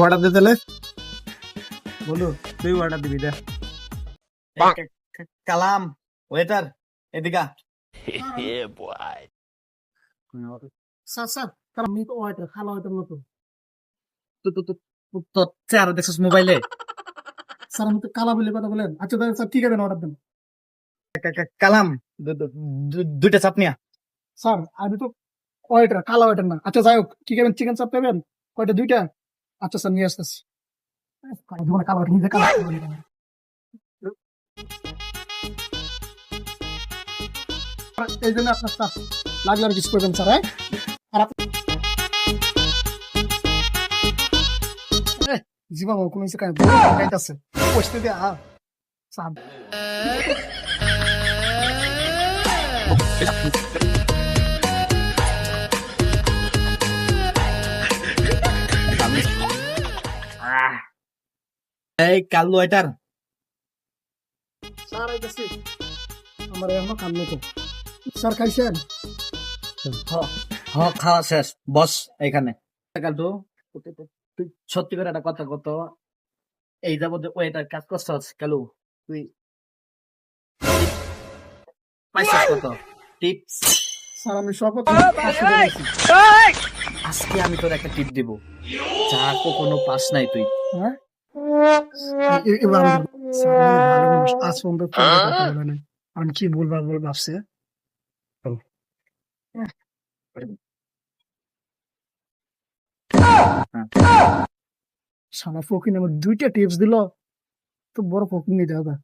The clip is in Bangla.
অর্ডার দে তাহলে। বলু তুই অর্ডার দিবি দে। কালাম ওয়েটার এদিকা। স্যার স্যার তার আমি তো অর্ডার খালা অর্ডার মতো তোর চেহারা দেখছিস মোবাইলে। স্যার আমি তো কালা বলে কথা বলেন। আচ্ছা তাহলে স্যার ঠিক আছে অর্ডার দেন। কালাম দুইটা চাপনিয়া। স্যার আমি তো ওয়েটার কালা ওয়েটার না। আচ্ছা যাই হোক কি খাবেন? চিকেন চাপ খাবেন কয়টা? দুইটা। আচ্ছা স্যার নিয়ে আসতেছি। কালা ওয়েটার নিজে কালা এই জন্য আপনার স্যার লাগলে আর কিছু করবেন স্যার। হ্যাঁ আর জীবন কোনো কিছু খাইতেছে বসতে দিয়ে স্যার এই কাল্লু ওয়েটার। স্যার আইতেছি। আমার এখনো কাম নেই তো। স্যার খাইছেন? খাওয়া শেষ বস এখানে। কাল্লু তুই সত্যি করে একটা কথা কত, এই যাবত ওয়েটার কাজ করছস কালু, তুই পাইছস কত টিপস? স্যার আমি সব আজকে আমি তোর একটা টিপ দিব যা কখনো পাস নাই তুই। হ্যাঁ এবার স্যার আমি ভালো মানুষ আজ পর্যন্ত কেউ কথা বলে নাই। আমি কি বলবার ভাবছে। সারা ফকিন আমার দুইটা টিপস দিল তো বড় ফকিন নিতে হবে।